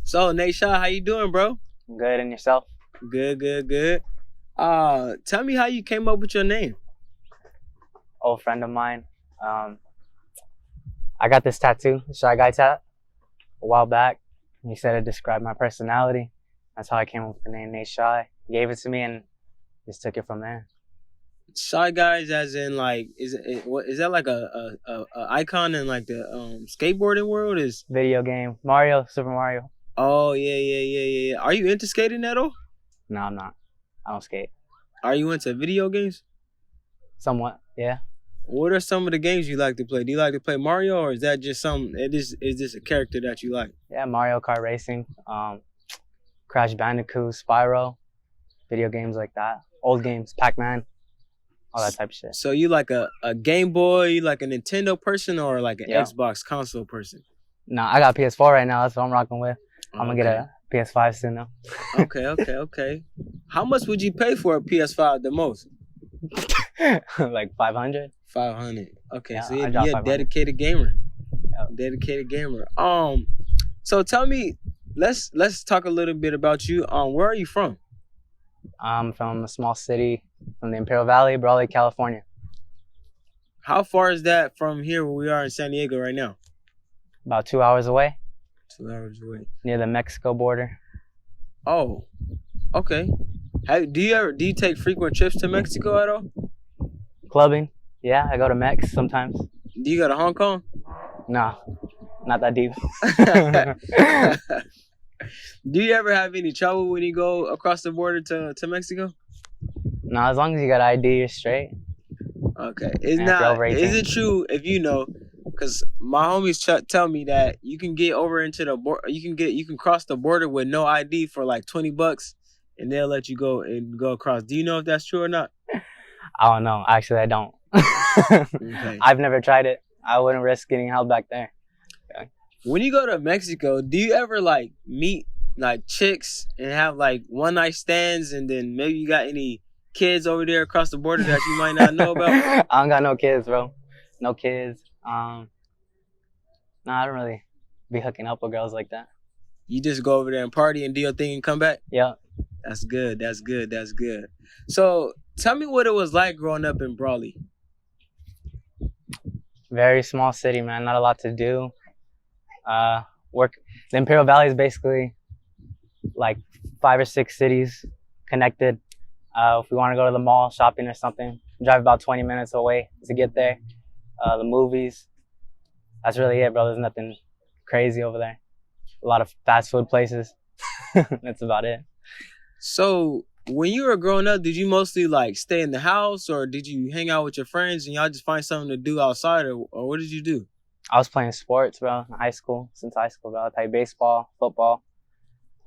So, Nate Shaw, how you doing, bro? Good, and yourself? Good. Tell me how you came up with your name. Old friend of mine. I got this tattoo, the Shy Guy tat, a while back. He said it described my personality. That's how I came up with the name Nate Shy. He gave it to me and just took it from there. Shy Guys, as in like, is that like a icon in like the skateboarding world? Is Video game, Mario, Super Mario. Oh yeah. Are you into skating at all? No, I'm not. I don't skate. Are you into video games? Somewhat, yeah. What are some of the games you like to play? Do you like to play Mario, or is that just is this a character that you like? Yeah, Mario Kart Racing, Crash Bandicoot, Spyro, video games like that. Old games, Pac-Man, all that type of shit. So you like a Game Boy, you like a Nintendo person, or like an Xbox console person? Nah, I got PS4 right now. That's what I'm rocking with. I'm gonna get a PS5 soon though. Okay. How much would you pay for a PS5 the most? Like 500. 500. Okay, Yeah, so you're a dedicated gamer. Yep. Dedicated gamer. So tell me, let's talk a little bit about you. Where are you from? I'm from a small city from the Imperial Valley, Brawley, California. How far is that from here where we are in San Diego right now? About 2 hours away. 2 hours away. Near the Mexico border. Oh, okay. Do you take frequent trips to Mexico at all? Clubbing. Yeah, I go to Mex sometimes. Do you go to Hong Kong? Nah, not that deep. Do you ever have any trouble when you go across the border to Mexico? No, as long as you got ID, you're straight. Okay. Is it true if you know? Because my homies tell me that you can get over into the border. You can cross the border with no ID for like $20, and they'll let you go across. Do you know if that's true or not? I don't know. Actually, I don't. Okay. I've never tried it. I wouldn't risk getting held back there. Okay. When you go to Mexico, do you ever like meet like chicks and have like one night stands, and then maybe you got any kids over there across the border that you might not know about? I don't got no kids, bro. No kids. No, I don't really be hooking up with girls like that. You just go over there and party and do your thing and come back? Yeah. That's good. So tell me what it was like growing up in Brawley. Very small city, man. Not a lot to do. The Imperial Valley is basically like 5 or 6 cities connected. If we want to go to the mall, shopping or something, drive about 20 minutes away to get there. The movies. That's really it, bro. There's nothing crazy over there. A lot of fast food places. That's about it. So when you were growing up, did you mostly like stay in the house, or did you hang out with your friends and y'all just find something to do outside, or what did you do? I was playing sports, bro, in high school. Since high school, bro. I played baseball, football.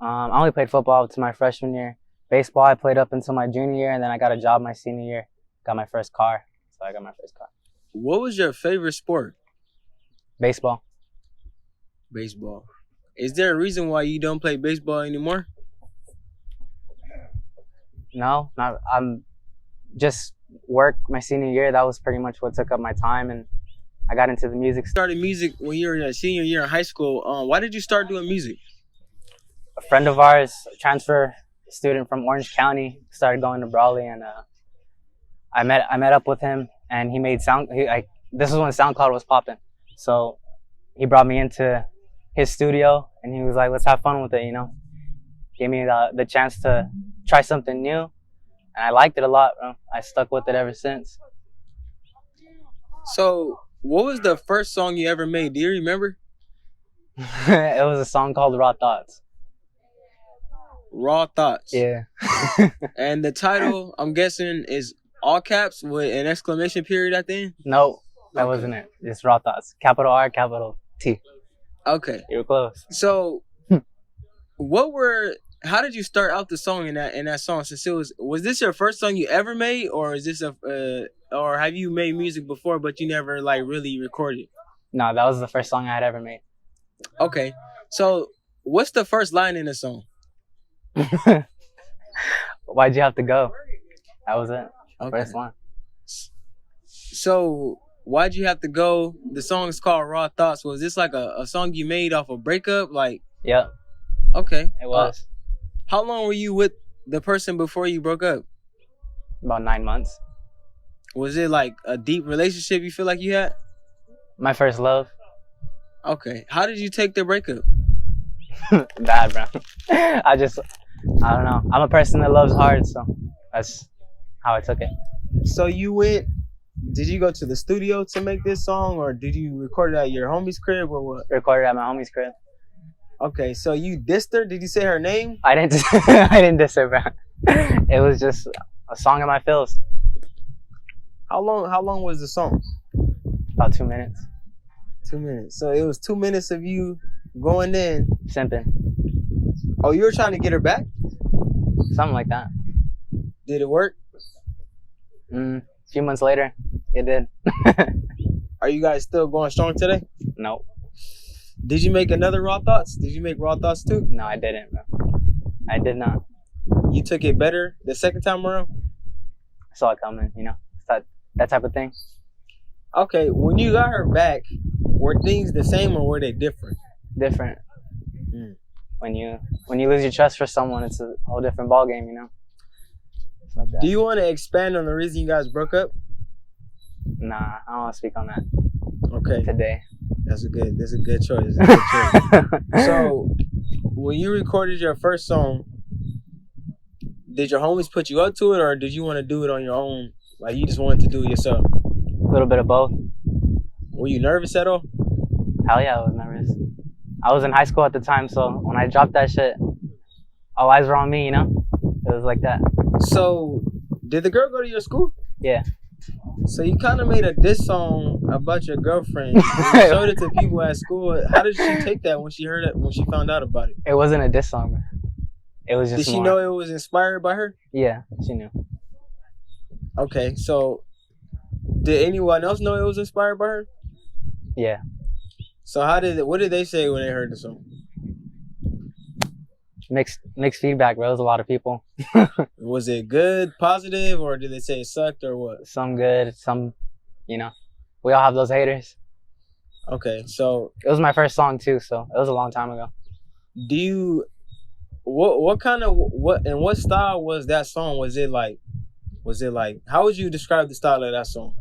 I only played football up to my freshman year. Baseball, I played up until my junior year, and then I got a job my senior year. Got my first car. So I got my first car. What was your favorite sport? Baseball. Baseball. Is there a reason why you don't play baseball anymore? No, not. I'm just work my senior year. That was pretty much what took up my time, and I got into the music. Started music when you were in your senior year in high school. Why did you start doing music? A friend of ours, a transfer student from Orange County, started going to Brawley, and I met up with him, and he made this was when SoundCloud was popping, so he brought me into his studio, and he was like, "Let's have fun with it," you know. Gave me the chance to try something new, and I liked it a lot, bro. I stuck with it ever since. So, what was the first song you ever made? Do you remember? It was a song called Raw Thoughts. Raw Thoughts. Yeah. And the title, I'm guessing, is all caps with an exclamation period at the end? No, that wasn't it. Just Raw Thoughts. Capital R, capital T. Okay. You were close. So, how did you start out the song in that song? Since was this your first song you ever made, or is this or have you made music before but you never like really recorded? No, that was the first song I had ever made. Okay. So, what's the first line in the song? Why'd you have to go? That was it. Okay. First one. So, why'd you have to go? The song is called Raw Thoughts. Was this like a song you made off a breakup? Like, Yep. Okay. It was. How long were you with the person before you broke up? About 9 months. Was it like a deep relationship you feel like you had? My first love. Okay. How did you take the breakup? Bad, bro. I don't know. I'm a person that loves hard, so that's how I took it. So did you go to the studio to make this song, or did you record it at your homie's crib, or what? Recorded at my homie's crib. Okay, so you dissed her? Did you say her name? I didn't diss her, bro. It was just a song of my feels. How long was the song? About 2 minutes. 2 minutes. So it was 2 minutes of you going in. Simping. Oh, you were trying to get her back? Something like that. Did it work? A few months later, it did. Are you guys still going strong today? Nope. Did you make another Raw Thoughts? Did you make Raw Thoughts too? No, I didn't, bro. I did not. You took it better the second time around? I saw it coming, you know? That type of thing. Okay, when you got her back, were things the same or were they different? Different. When you lose your trust for someone, it's a whole different ballgame, you know? It's like that. Do you want to expand on the reason you guys broke up? Nah, I don't want to speak on that. Okay. Today. That's a good choice. So, when you recorded your first song, did your homies put you up to it, or did you want to do it on your own? Like, you just wanted to do it yourself? A little bit of both. Were you nervous at all? Hell yeah, I was nervous. I was in high school at the time, so when I dropped that shit, all eyes were on me, you know? It was like that. So, did the girl go to your school? Yeah. So you kind of made a diss song about your girlfriend. And you showed it to people at school. How did she take that when she heard it? When she found out about it? It wasn't a diss song, bro. It was just. Did she know it was inspired by her? Yeah, she knew. Okay, so did anyone else know it was inspired by her? Yeah. So what did they say when they heard the song? Mixed feedback, bro. It was a lot of people. Was it good, positive, or did they say it sucked, or what? Some good, some, you know. We all have those haters. Okay, so it was my first song too, so it was a long time ago. Do you what style was that song? Was it like how would you describe the style of that song?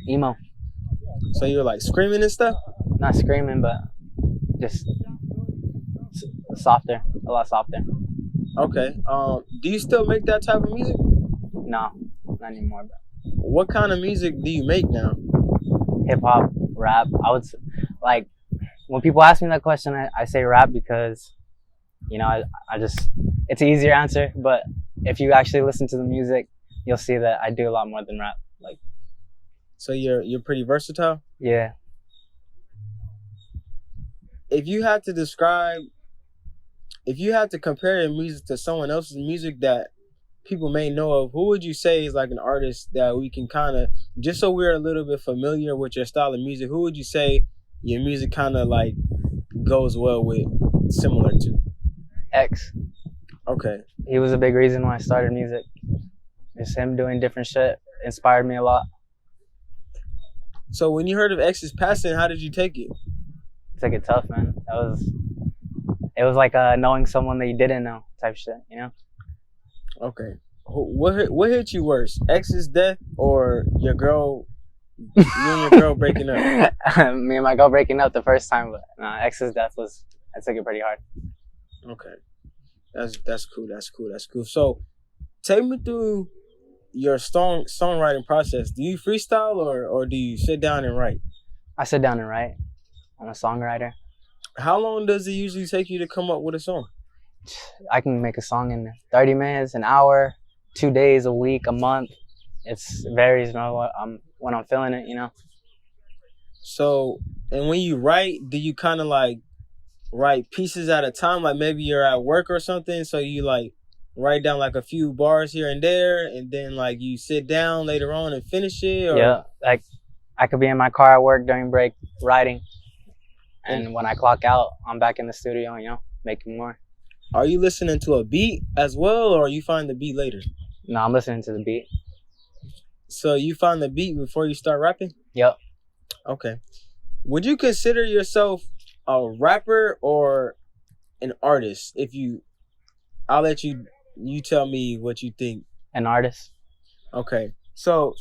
Emo. So you were like screaming and stuff? Not screaming, but just softer, a lot softer. Okay. Do you still make that type of music? No, not anymore, bro. What kind of music do you make now? Hip hop, rap. I would like when people ask me that question, I say rap because, you know, I just it's an easier answer. But if you actually listen to the music, you'll see that I do a lot more than rap. Like, so you're pretty versatile. Yeah. If you had to compare your music to someone else's music that people may know of, who would you say is like an artist that we can kind of, just so we're a little bit familiar with your style of music, who would you say your music kind of like goes well with, similar to? X. Okay. He was a big reason why I started music. Just him doing different shit inspired me a lot. So when you heard of X's passing, how did you take it? Took it tough, man. It was like knowing someone that you didn't know type shit, you know? Okay. What hit you worse? X's death or you and your girl breaking up? Me and my girl breaking up the first time, but X's death I took it pretty hard. Okay. That's cool. So take me through your songwriting process. Do you freestyle or do you sit down and write? I sit down and write. I'm a songwriter. How long does it usually take you to come up with a song? I can make a song in 30 minutes, an hour, 2 days, a week, a month. It varies, you know, when I'm feeling it, you know. So, and when you write, do you kind of like write pieces at a time? Like maybe you're at work or something, so you like write down like a few bars here and there, and then like you sit down later on and finish it? Or? Yeah, like I could be in my car at work during break writing. And when I clock out, I'm back in the studio, you know, making more. Are you listening to a beat as well, or you find the beat later? No, I'm listening to the beat. So you find the beat before you start rapping? Yep. Okay. Would you consider yourself a rapper or an artist. I'll let you tell me what you think. An artist. Okay, so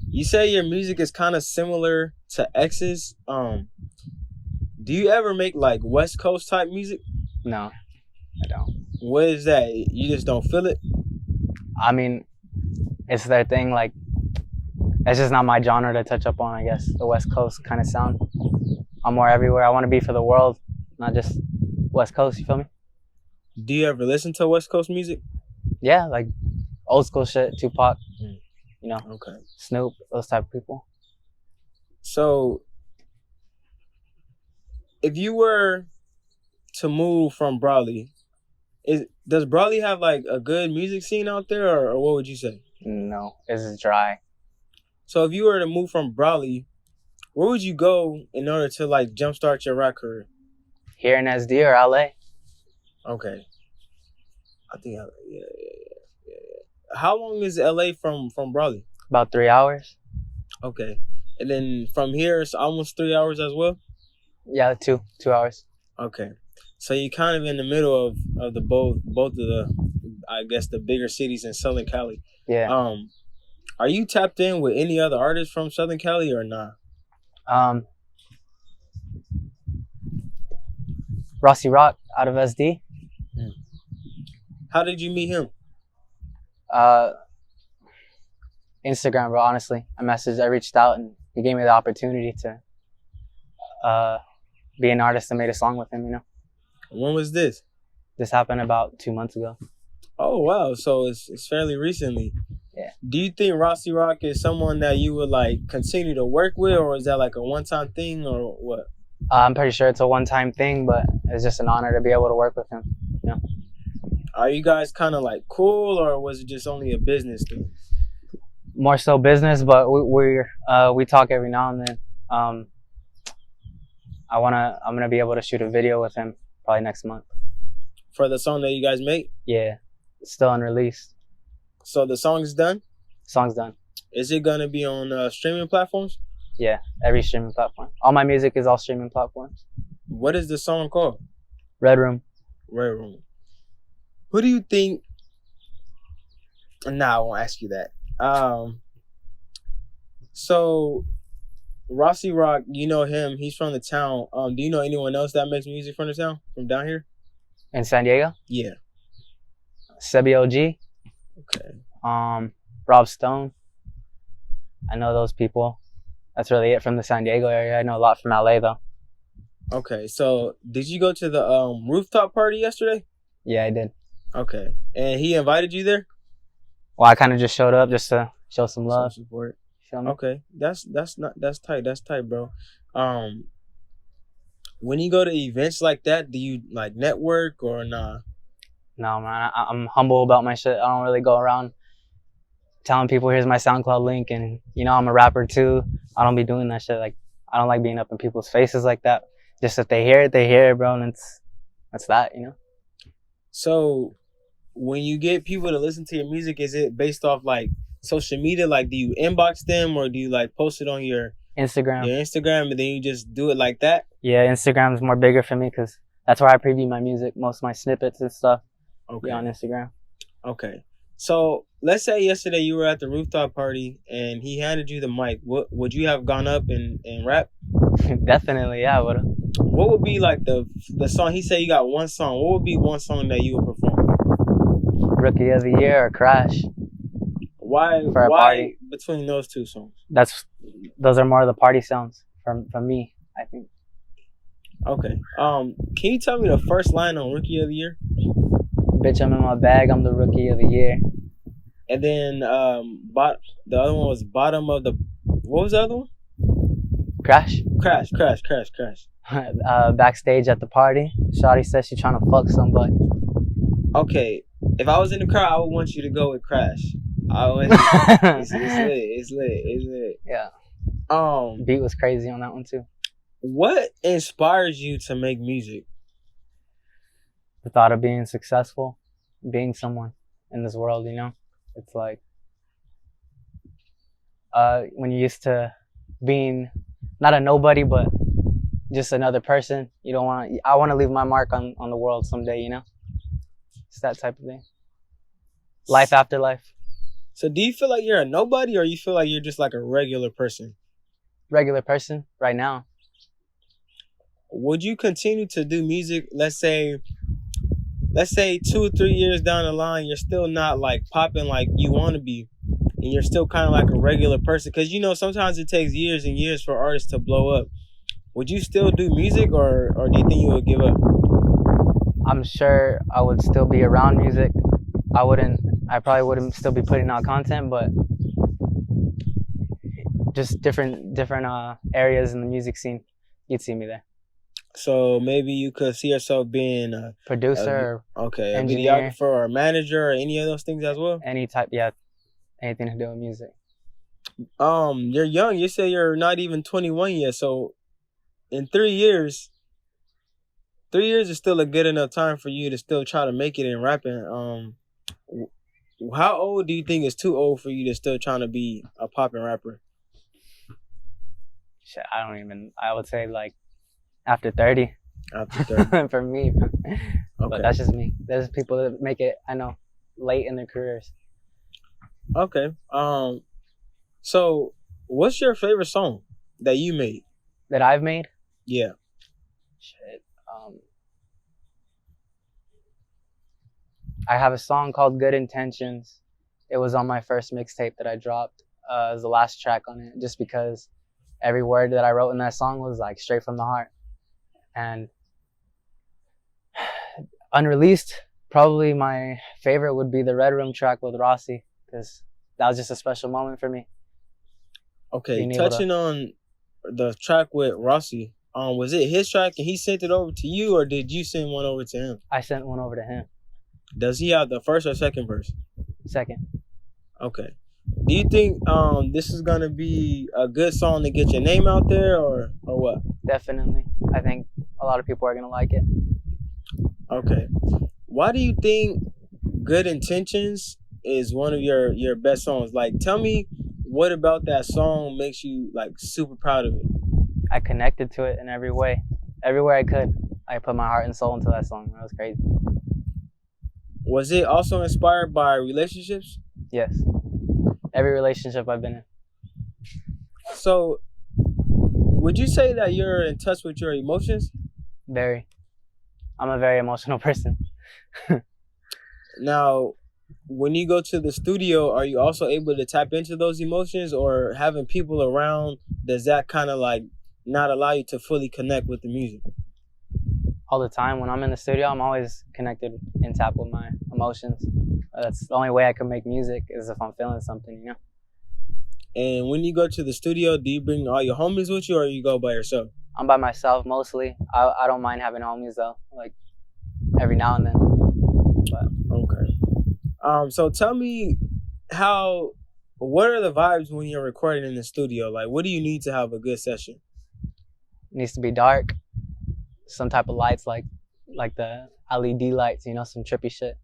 you say your music is kind of similar to X's. Do you ever make like West Coast type music? No, I don't. What is that? You just don't feel it? I mean, it's their thing. Like, it's just not my genre to touch up on, I guess. The West Coast kind of sound. I'm more everywhere. I want to be for the world, not just West Coast, you feel me? Do you ever listen to West Coast music? Yeah, like old school shit, Tupac, you know, okay, Snoop, those type of people. So, if you were to move from Brawley, does Brawley have like a good music scene out there, or what would you say? No, it's dry. So if you were to move from Brawley, where would you go in order to like jumpstart your rap career? Here in SD or LA? Okay. I think yeah. How long is LA from Brawley? About 3 hours. Okay. And then from here it's almost 3 hours as well? Yeah, 2 hours. Okay. So you're kind of in the middle of the both of the, I guess, the bigger cities in Southern Cali. Yeah. Are you tapped in with any other artists from Southern Cali or not? Rossi Rock out of SD. How did you meet him? Instagram, bro. Honestly, I reached out, and he gave me the opportunity to be an artist and made a song with him. You know. When was this? This happened about 2 months ago. Oh wow! So it's fairly recently. Yeah. Do you think Rossi Rock is someone that you would like continue to work with, or is that like a one-time thing, or what? I'm pretty sure it's a one-time thing, but it's just an honor to be able to work with him. You know. Are you guys kind of like cool, or was it just only a business thing? More so business, but we talk every now and then. I'm gonna be able to shoot a video with him probably next month. For the song that you guys made? Yeah, it's still unreleased. So the song is done? Song's done. Is it gonna be on streaming platforms? Yeah, every streaming platform. All my music is all streaming platforms. What is the song called? Red Room. Red Room. Who do you think? Nah, I won't ask you that. So Rossi Rock, you know him. He's from the town. Do you know anyone else that makes music from the town, from down here? In San Diego? Yeah. Sebi OG. Okay. Rob Stone. I know those people. That's really it from the San Diego area. I know a lot from LA though. Okay, so did you go to the rooftop party yesterday? Yeah, I did. Okay, and he invited you there? Well, I kind of just showed up just to show some love, some support. Feel me? Okay, that's tight. That's tight, bro. When you go to events like that, do you like network or nah? No, man. I'm humble about my shit. I don't really go around telling people, here's my SoundCloud link, and you know I'm a rapper too. I don't be doing that shit. Like, I don't like being up in people's faces like that. Just if they hear it, bro, and that's that, you know. So, when you get people to listen to your music, is it based off like social media? Like, do you inbox them or do you like post it on your Instagram? Your Instagram, and then you just do it like that? Yeah, Instagram's more bigger for me because that's where I preview my music, most of my snippets and stuff. Okay. On Instagram. Okay. So let's say yesterday you were at the rooftop party and he handed you the mic. What would you have gone up and rap? Definitely, yeah, I would have. What would be like the song? He said you got one song. What would be one song that you would perform? Rookie of the Year or Crash. Why? For a party. Between those two songs? Those are more of the party sounds from me, I think. Okay. Can you tell me the first line on Rookie of the Year? Bitch, I'm in my bag. I'm the Rookie of the Year. And then the other one was Bottom of the. What was the other one? Crash. Backstage at the party, Shawty says she trying to fuck somebody. Okay, if I was in the car, I would want you to go with Crash. It's lit. Yeah. Beat was crazy on that one too. What inspires you to make music? The thought of being successful, being someone in this world, you know? It's like when you're used to being not a nobody, but just another person. You don't want to. I want to leave my mark on the world someday. You know, it's that type of thing. Life after life. So do you feel like you're a nobody, or you feel like you're just like a regular person? Regular person right now. Would you continue to do music? Let's say 2 or 3 years down the line, you're still not like popping like you want to be, and you're still kind of like a regular person. Because you know sometimes it takes years and years for artists to blow up. Would you still do music, or do you think you would give up? I'm sure I would still be around music. I probably wouldn't still be putting out content, but just different areas in the music scene, you'd see me there. So maybe you could see yourself being a producer, a engineer, videographer, or a manager, or any of those things as well. Any type, yeah, anything to do with music. You're young. You say you're not even 21 yet. So, in 3 years, 3 years is still a good enough time for you to still try to make it in rapping. How old do you think is too old for you to still trying to be a popping rapper? Shit, I would say like after 30. After 30. For me. Okay. But that's just me. There's people that make it, I know, late in their careers. Okay. So what's your favorite song that you made? That I've made? Yeah. Shit. I have a song called Good Intentions. It was on my first mixtape that I dropped. It was the last track on it, just because every word that I wrote in that song was like straight from the heart. And unreleased, probably my favorite would be the Red Room track with Rossi, because that was just a special moment for me. Okay, touching on the track with Rossi, was it his track and he sent it over to you, or did you send one over to him? I sent one over to him. Does he have the first or second verse? Second. Okay. Do you think this is gonna be a good song to get your name out there, or what? Definitely. I think a lot of people are gonna like it. Okay. Why do you think Good Intentions is one of your best songs? Like, tell me what about that song makes you like super proud of it? I connected to it in every way. Everywhere I could. I put my heart and soul into that song. That was crazy. Was it also inspired by relationships? Yes. Every relationship I've been in. So, would you say that you're in touch with your emotions? Very. I'm a very emotional person. Now, when you go to the studio, are you also able to tap into those emotions, or having people around, does that kind of like not allow you to fully connect with the music? All the time. When I'm in the studio, I'm always connected and tap with my emotions. That's the only way I can make music, is if I'm feeling something, you know? And when you go to the studio, do you bring all your homies with you, or you go by yourself? I'm by myself mostly. I don't mind having homies though, like every now and then. But okay. So tell me what are the vibes when you're recording in the studio? Like, what do you need to have a good session? It needs to be dark. Some type of lights, like the LED lights, you know, some trippy shit.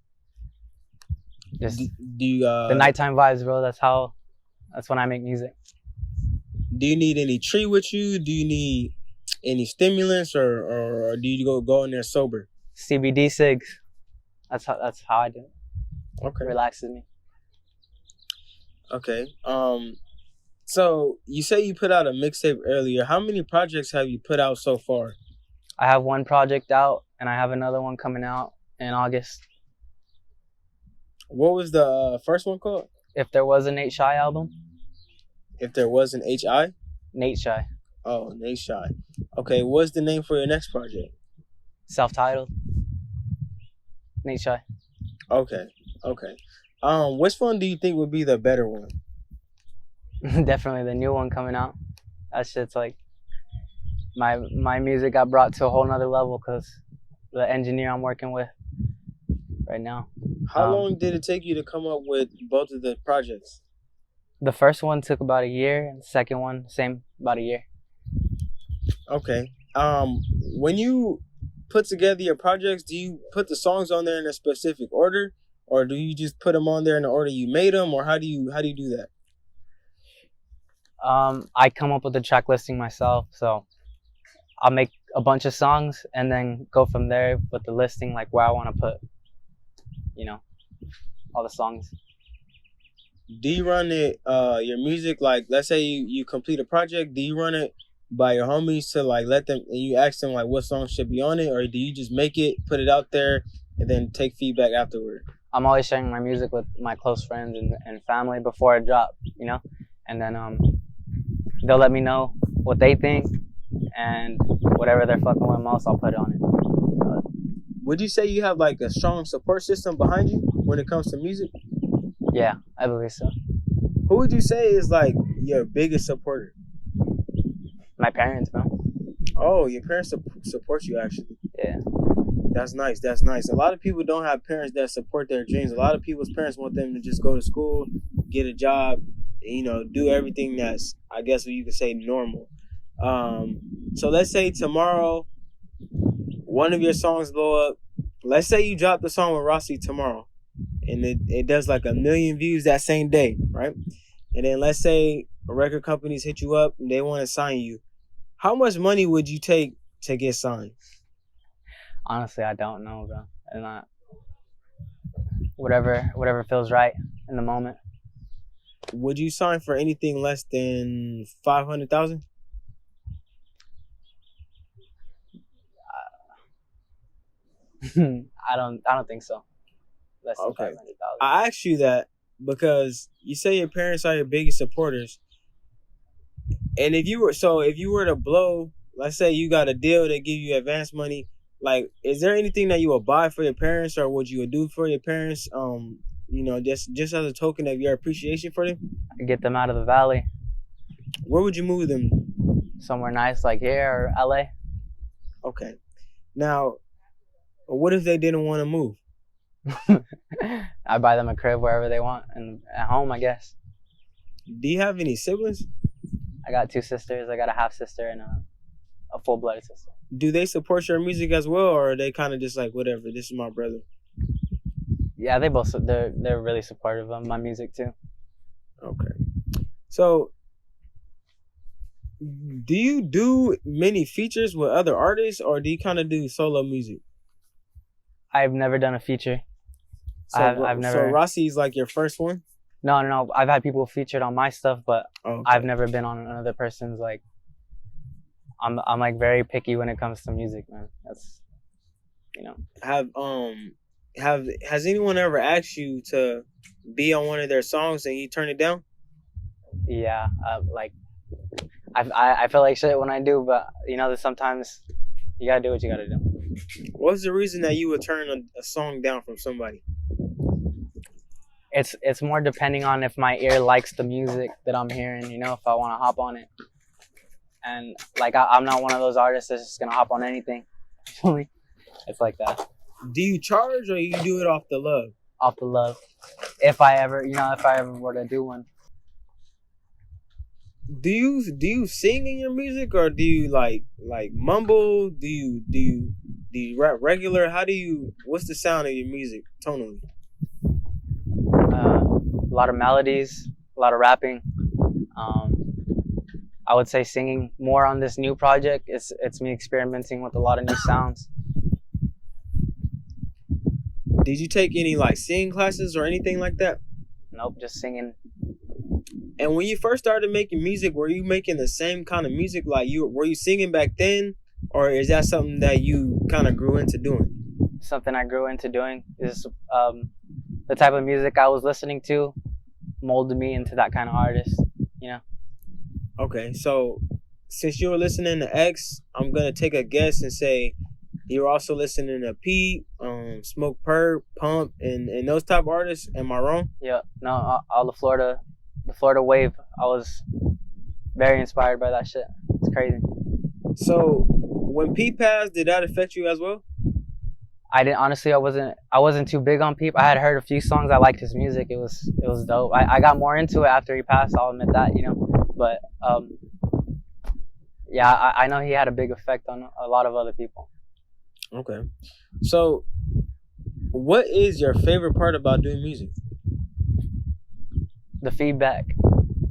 Just do you, the nighttime vibes, bro. That's when I make music. Do you need any tree with you? Do you need any stimulants, or do you go in there sober? CBD cigs. That's how I do it. Okay. It relaxes me. Okay. So you say you put out a mixtape earlier. How many projects have you put out so far? I have one project out, and I have another one coming out in August. What was the first one called? If There Was a Nate Shy album. If There Was an H.I.? Nate Shy. Oh, Nate Shy. Okay, what's the name for your next project? Self-titled. Nate Shy. Okay. Which one do you think would be the better one? Definitely the new one coming out. That shit's like, my music got brought to a whole nother level because the engineer I'm working with right now. How long did it take you to come up with both of the projects? The first one took about a year, and the second one, about a year. Okay. When you put together your projects, do you put the songs on there in a specific order, or do you just put them on there in the order you made them, or how do you do that? I come up with the track listing myself, so I'll make a bunch of songs and then go from there with the listing, like where I want to put, all the songs. Do you run it, your music, like, let's say you complete a project, do you run it by your homies to, like, let them, and you ask them, like, what songs should be on it, or do you just make it, put it out there, and then take feedback afterward? I'm always sharing my music with my close friends and family before I drop, and then they'll let me know what they think, and whatever they're fucking with most, I'll put it on it. Would you say you have, like, a strong support system behind you when it comes to music? Yeah, I believe so. Who would you say is, like, your biggest supporter? My parents, bro. Oh, your parents support you, actually. Yeah. That's nice. That's nice. A lot of people don't have parents that support their dreams. A lot of people's parents want them to just go to school, get a job, do everything that's, I guess what you could say, normal. So let's say tomorrow, one of your songs blow up. Let's say you drop the song with Rossi tomorrow, and it does like 1 million views that same day, right? And then let's say record companies hit you up and they want to sign you. How much money would you take to get signed? Honestly, I don't know, bro. And whatever feels right in the moment. Would you sign for anything less than 500,000? I don't think so. Less than 500,000. I asked you that because you say your parents are your biggest supporters, and if you were to blow, let's say you got a deal that give you advance money, like, is there anything that you would buy for your parents, or what you would do for your parents? Just as a token of your appreciation for them. Get them out of the valley. Where would you move them? Somewhere nice, like here or LA. Okay. Now, what if they didn't want to move? I buy them a crib wherever they want and at home, I guess. Do you have any siblings? I got 2 sisters. I got a half sister and a full-blooded sister. Do they support your music as well, or are they kind of just like, whatever, this is my brother? Yeah, they're really supportive of my music too. Okay. So, do you do many features with other artists, or do you kind of do solo music? I've never done a feature. So, I've never. So Rossi's like your first one? No. I've had people featured on my stuff, but I've never been on another person's. Like, I'm like very picky when it comes to music, man. That's, Has anyone ever asked you to be on one of their songs and you turn it down? Yeah, I feel like shit when I do, but that sometimes you gotta do what you gotta do. What's the reason that you would turn a song down from somebody? It's more depending on if my ear likes the music that I'm hearing, if I want to hop on it. And like I'm not one of those artists that's just gonna hop on anything. It's like that. Do you charge, or you do it off the love? Off the love. If I ever were to do one. Do you sing in your music, or do you like mumble? Do you rap regular? What's the sound of your music tonally? A lot of melodies, a lot of rapping. I would say singing more on this new project. It's me experimenting with a lot of new sounds. Did you take any like singing classes or anything like that? Nope, just singing. And when you first started making music, were you making the same kind of music? Like, were you singing back then, or is that something that you kind of grew into doing? Something I grew into doing. Is the type of music I was listening to molded me into that kind of artist. Okay, so since you were listening to X, I'm gonna take a guess and say you're also listening to Pete, Smoke Perp, Pump, and those type of artists. Am I wrong? Yeah, no, all the Florida wave. I was very inspired by that shit. It's crazy. So when Pete passed, did that affect you as well? I didn't, honestly. I wasn't too big on Pete. I had heard a few songs. I liked his music. It was dope. I got more into it after he passed. I'll admit that, But yeah, I know he had a big effect on a lot of other people. Okay. So what is your favorite part about doing music? The feedback,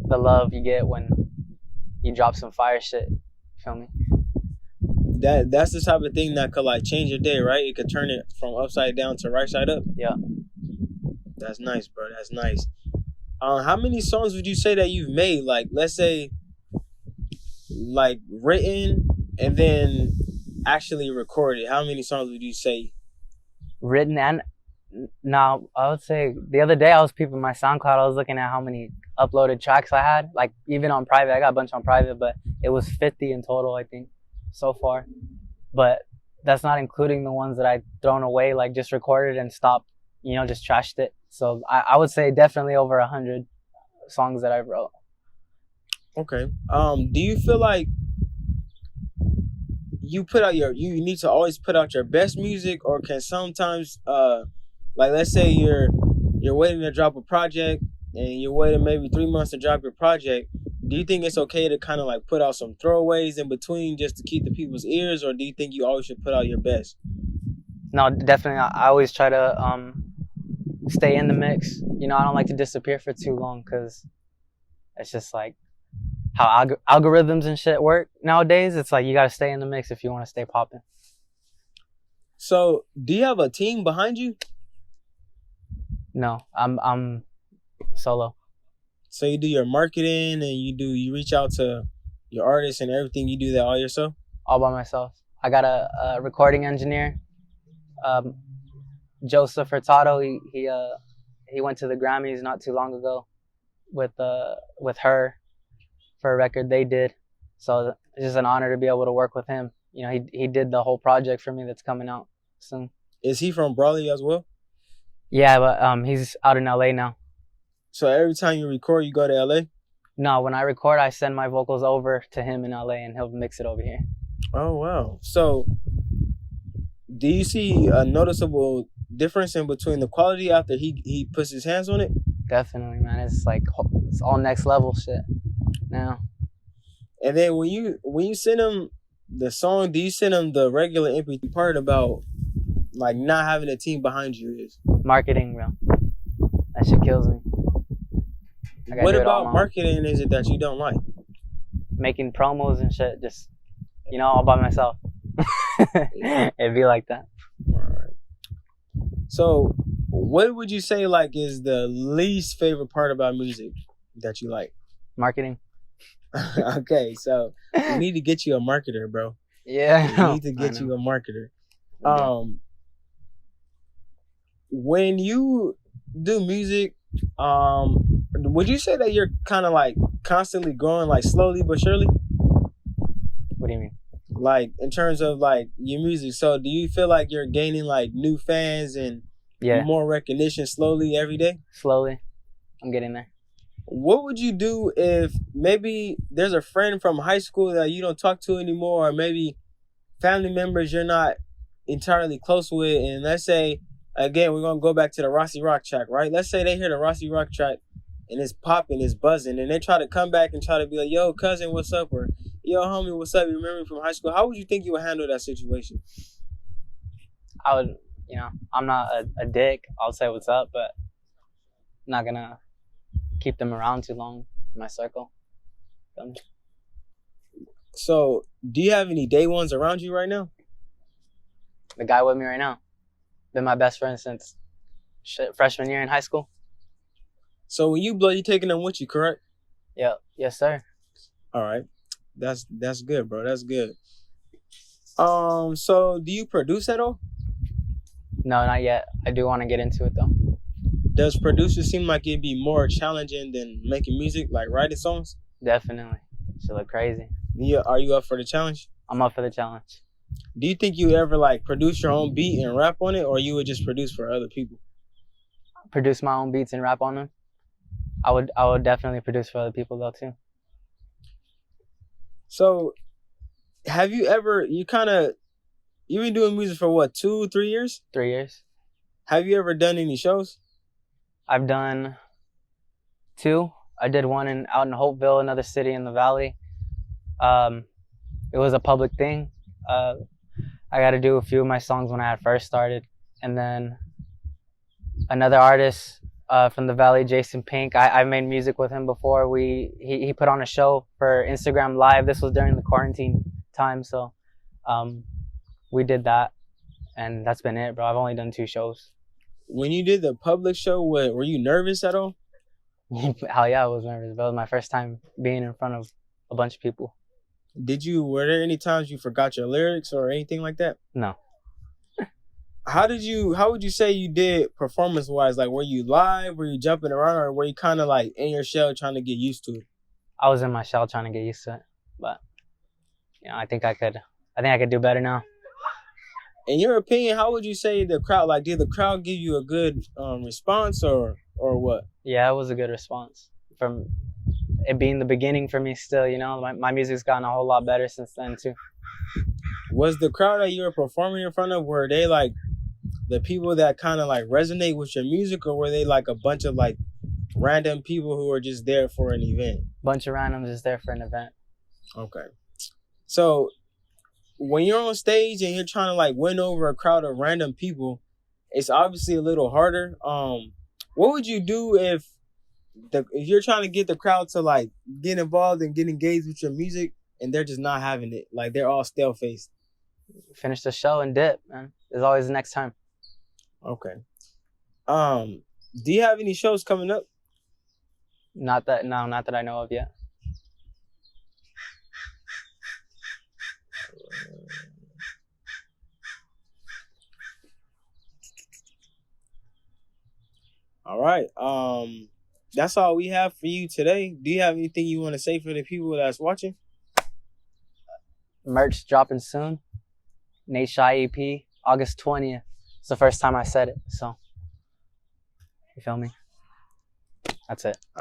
the love you get when you drop some fire shit. Feel me? that's the type of thing that could like change your day, right? It could turn it from upside down to right side up. Yeah. That's nice, bro. That's nice. How many songs would you say that you've made? Like, let's say, like written and then actually recorded. How many songs would you say? Written and now, I would say the other day I was peeping my SoundCloud. I was looking at how many uploaded tracks I had. Like even on private, I got a bunch on private, but it was 50 in total, I think, so far. But that's not including the ones that I thrown away, like just recorded and stopped, just trashed it. So I would say definitely over 100 songs that I wrote. Okay. Do you feel like you need to always put out your best music, or can sometimes like let's say you're waiting to drop a project and you're waiting maybe 3 months to drop your project, do you think it's okay to kind of like put out some throwaways in between just to keep the people's ears, or do you think you always should put out your best? No, definitely. I always try to stay in the mix. I don't like to disappear for too long because it's just like how algorithms and shit work nowadays. It's like you got to stay in the mix if you want to stay popping. So, do you have a team behind you? No, I'm solo. So you do your marketing and you reach out to your artists and everything. You do that all yourself? All by myself. I got a recording engineer, Joseph Hurtado. He went to the Grammys not too long ago with her for a record they did. So it's just an honor to be able to work with him. He did the whole project for me that's coming out soon. Is he from Brawley as well? Yeah, but he's out in LA now. So every time you record, you go to LA? No, when I record, I send my vocals over to him in LA and he'll mix it over here. Oh, wow. So do you see a noticeable difference in between the quality after he puts his hands on it? Definitely, man. It's all next level shit now. And then when you send him the song, do you send him the regular MP3 part about like not having a team behind you? Is marketing, bro. That shit kills me. What about marketing is it that you don't like? Making promos and shit, just all by myself. It'd be like that. All right. So what would you say like is the least favorite part about music that you like? Marketing. Okay, so we need to get you a marketer, bro. Yeah. We need to get you a marketer. When you do music, would you say that you're kind of like constantly growing, like slowly but surely? What do you mean? Like in terms of like your music. So do you feel like you're gaining like new fans and more recognition slowly every day? Slowly. I'm getting there. What would you do if maybe there's a friend from high school that you don't talk to anymore, or maybe family members you're not entirely close with, and let's say, again, we're going to go back to the Rossi Rock track, right? Let's say they hear the Rossi Rock track and it's popping, it's buzzing, and they try to come back and try to be like, yo, cousin, what's up? Or, yo, homie, what's up? You remember me from high school? How would you think you would handle that situation? I would, I'm not a dick. I'll say what's up, but I'm not going to keep them around too long in my circle. So, do you have any day ones around you right now? The guy with me right now. Been my best friend since freshman year in high school. So when you blow, you taking them with you, correct? Yeah. Yes, sir. All right. That's good, bro. That's good. So do you produce at all? No, not yet. I do want to get into it though. Does producer seem like it'd be more challenging than making music, like writing songs? Definitely. Should look crazy. Yeah. Are you up for the challenge? I'm up for the challenge. Do you think you ever like produce your own beat and rap on it, or you would just produce for other people? Produce my own beats and rap on them. I would definitely produce for other people though too. So, have you ever you've been doing music for what, 2-3 years? 3 years. Have you ever done any shows? I've done 2. I did one out in Hopeville, another city in the valley. It was a public thing. I got to do a few of my songs when I had first started, and then another artist from the valley, Jason Pink. I made music with him before. He put on a show for Instagram Live. This was during the quarantine time, so We did that, and that's been it, bro. I've only done 2 shows. When you did the public show, were you nervous at all? Hell yeah, I was nervous. That was my first time being in front of a bunch of people. Were there any times you forgot your lyrics or anything like that? No. How would you say you did performance wise? Like, were you live? Were you jumping around, or were you kind of like in your shell trying to get used to it? I was in my shell trying to get used to it, but I think I could do better now. In your opinion, how would you say the crowd, like, did the crowd give you a good response or what? Yeah, it was a good response. From it being the beginning for me still, my music's gotten a whole lot better since then too. Was the crowd that you were performing in front of, were they like the people that kind of like resonate with your music, or were they like a bunch of like random people who were just there for an event? Bunch of randoms just there for an event. Okay. So when you're on stage and you're trying to like win over a crowd of random people, it's obviously a little harder. What would you do if you're trying to get the crowd to like get involved and get engaged with your music and they're just not having it? Like, they're all stale faced. Finish the show and dip, man. There's always the next time. Okay. Do you have any shows coming up? Not that I know of yet. All right. That's all we have for you today. Do you have anything you want to say for the people that's watching? Merch dropping soon. Nate Shy EP, August 20th. It's the first time I said it, so you feel me? That's it.